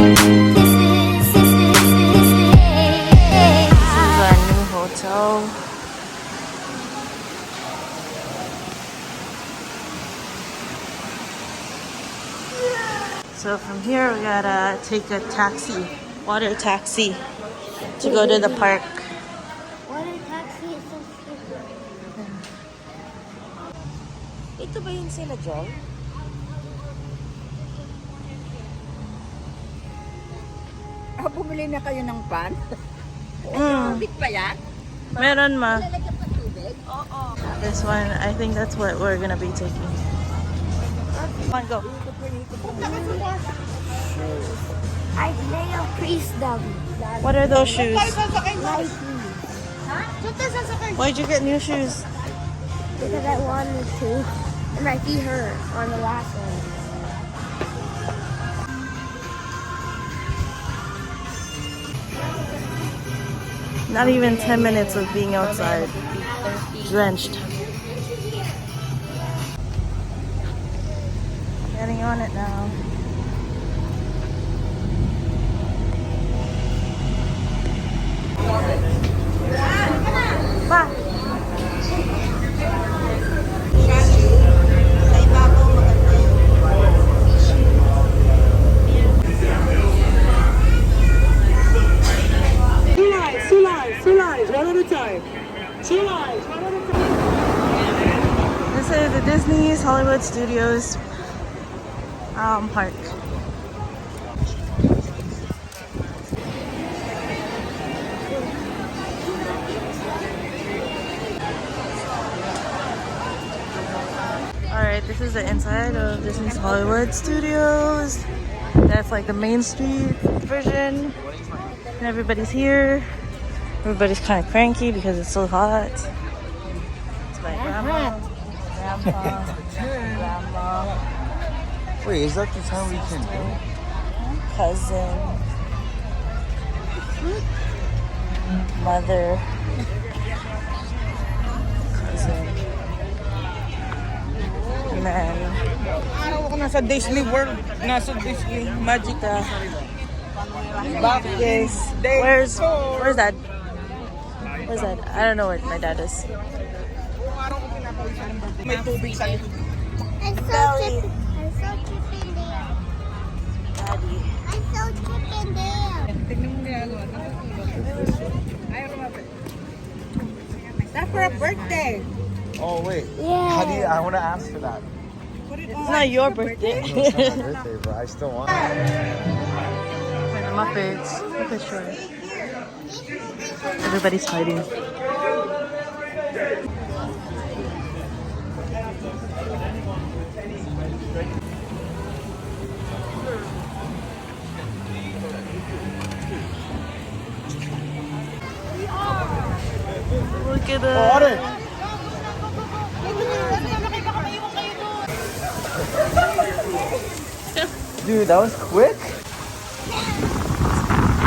our new hotel. So from here we gotta take a taxi, water taxi, to go to the park. Water taxi is so stupid. Ito ba yun sila, Joel? Bumili na kayo ng pan? Tubig pa yan? Meron ma. Lalagyan pa tubig? Oo. This one, I think that's what we're gonna be taking. Come on, go. I nail crease them. What are those shoes? Like Why'd you get new shoes? because I wanted to. And my feet hurt on the last one. Not even 10 minutes of being outside. Drenched. Getting on it now. Pa! Two lines, one at a time. Two lines, one at a time. This is the Disney's Hollywood Studios park. Alright, this is the inside of Disney's Hollywood Studios. That's like the Main Street version. And everybody's here. Everybody's kind of cranky because it's so hot. It's my grandma, grandma, Wait, is that the time we can do? cousin, mother, cousin, man. Ako nasa Disney World, nasa Disney Magic. Yes. Where's dad? Where's dad? I don't know where my dad is. May tubig sa likod. I'm so Belly. tripping there. Daddy. I'm so tripping there. Tignan mo ginagawa. Ayaw kumapit. That's for a birthday. Oh wait. Yeah. How do you? I want to ask for that. It's not your birthday. No, it's not my birthday, but I still want it. Wait, the Muppets. Muppet show. Everybody's fighting. Look at that. Dude, that was quick. It's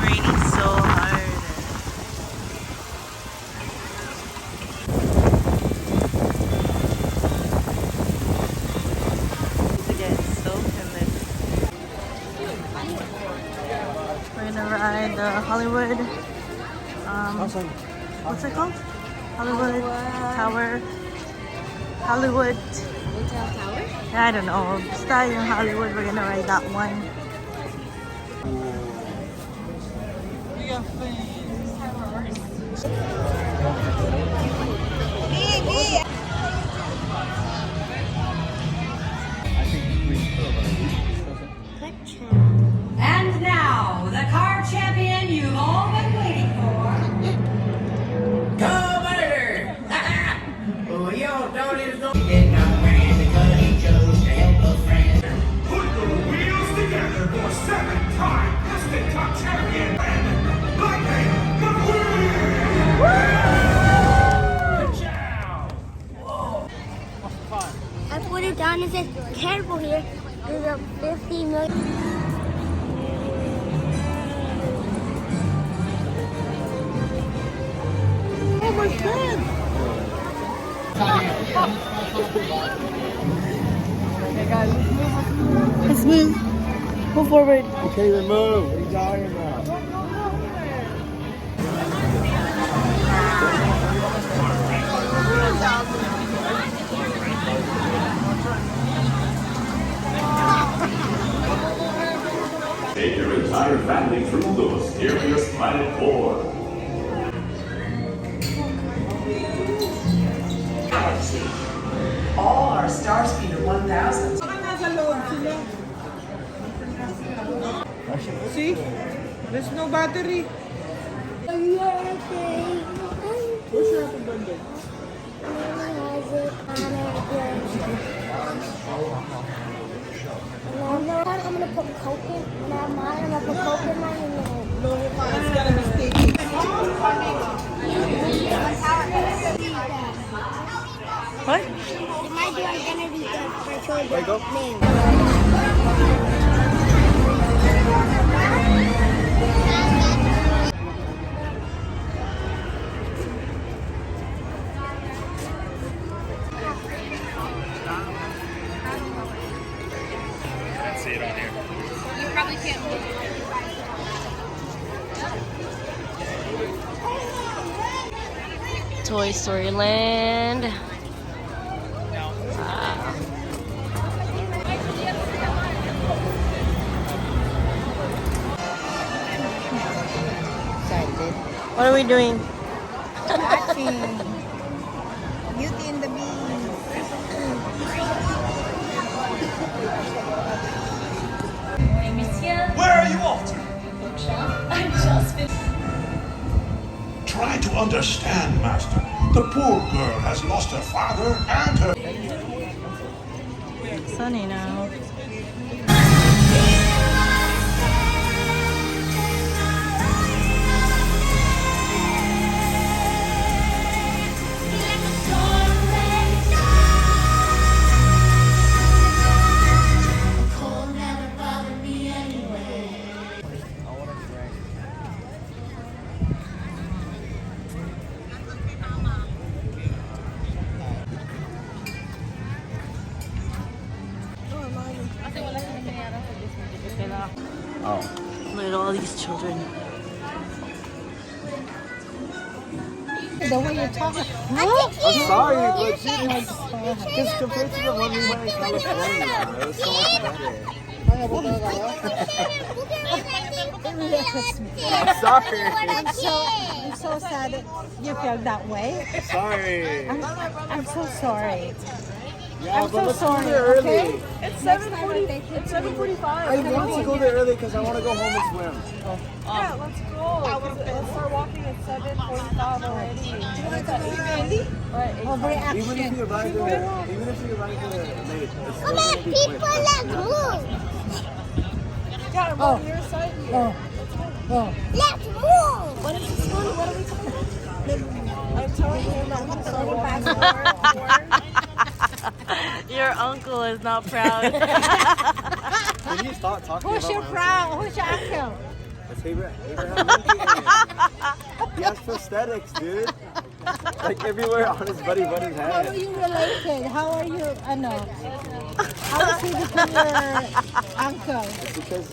raining so hard. To get soaked in this. We're gonna ride the Hollywood. What's it called? Hollywood Tower. Hollywood. Hotel Tower? I don't know. Style in Hollywood. We're gonna ride that one. And now, the car champion you've all been waiting for. Go murder! Oh, yo, don't it go. He did not win because he chose to help a friend. Put the wheels together for seven-time Piston Cup champion and lightning I put it down and said, careful here. There's a 50 million. Oh my god! Let's move. Move forward. You can't even move. What are you talking about? Take your entire family through the mysterious planet 4. Galaxy. All our star speed are 1,000. See? There's no battery. I'm gonna put coke in. I'm gonna put coke in mine and then It's gonna be sticky. What? my door is gonna be good for children. Go. Toy Story Land. Wow. Excited. What are we doing? Watching. Beauty and the Beast. Where are you off to? Try to understand, Master. The poor girl has lost her father and her... Sunny now. Oh. Look at all these children. The way you're talking. I'm sorry, but just compared to the one we went in California, it was so much better. It hurts me. I'm sorry. I'm so sad that you felt that way. Sorry. I'm so sorry. Yeah, I'm but so let's sorry, go there early. okay? It's Next time I take you It's to- 7:45. I want to go there early because I want to go home and swim. Yeah, let's go. Let's start walking at 7:45 already. Overreaction. Even if you arrive there late, it's still Come gonna on, be people, quick. let's move. Yeah, I'm on your side here. Let's move. What is this one? What are we talking about? I'm telling him that I'm starting back. Your uncle is not proud. Can you stop talking Who's about your my proud? Who's your uncle? It's Abraham Lincoln. He has prosthetics, dude. Like everywhere on his buddy's How are head. you related? How are you? How is he become your uncle? It's because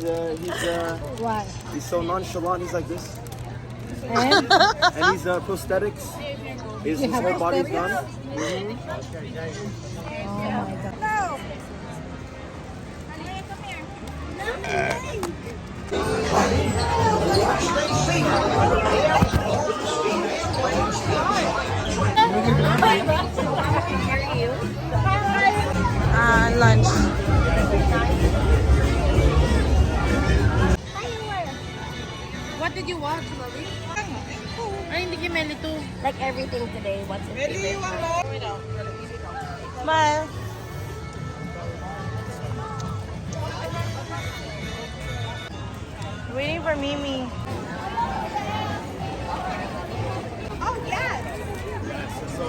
What? he's so nonchalant. He's like this, And? and he's prosthetics. His You have whole body's prosthetics? done. Oh my god. Lunch. What did you watch, Lily? Ay, hindi kayo melito. Like everything today. What's your favorite? Smile. Waiting for Mimi. Oh, yes.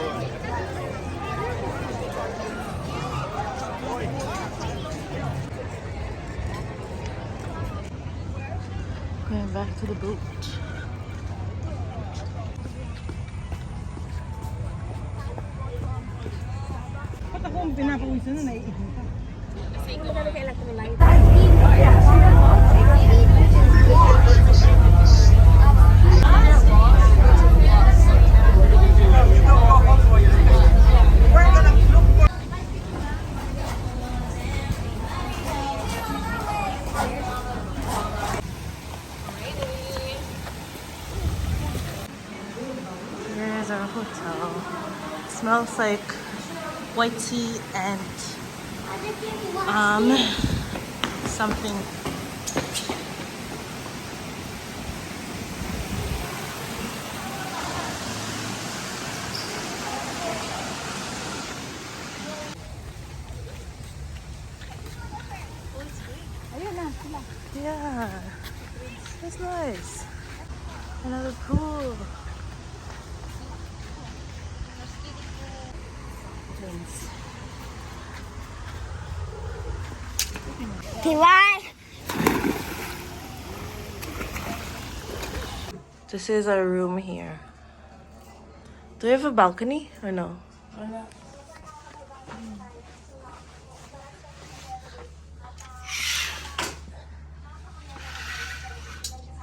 Going back to the boat. Ba't ako pinapawisan na naiihin ka? Kasi kailangan ko electrolyte. is our hotel. Smells like white tea and something. Yeah, that's nice. Another pool. Pinoy. This is our room here. Do we have a balcony or no?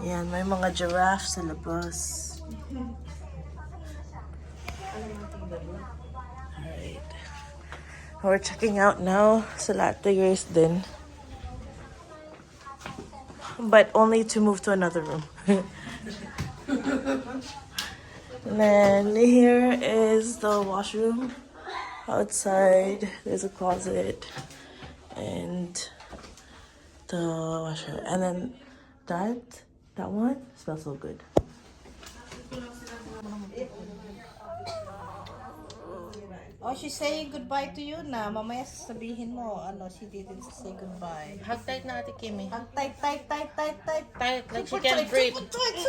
Yan, may mga giraffe sa labas. Alright. We're checking out now sa lahat din. But only to move to another room. And then here is the washroom. Outside, there's a closet and the washer. And then that one smells so good. Oh, she's saying goodbye to you na. Mamaya sasabihin mo, she didn't say goodbye. Hug tight na Ate Kimmy. Hug tight. Tight, like Super she can't tight, breathe. super She tight,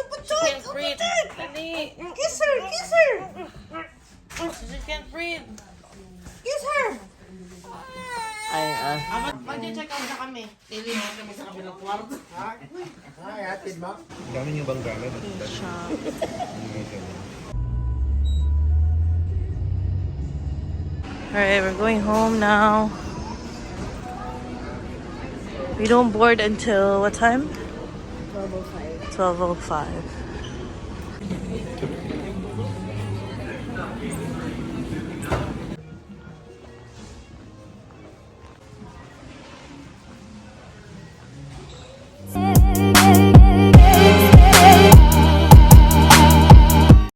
can't super breathe. tight. Dali. Kiss her, kiss her. She can't breathe. Kiss her. Mag-check out na kami. Dami niyo bang gamit? Alright, we're going home now. We don't board until what time? 12:05. 12:05.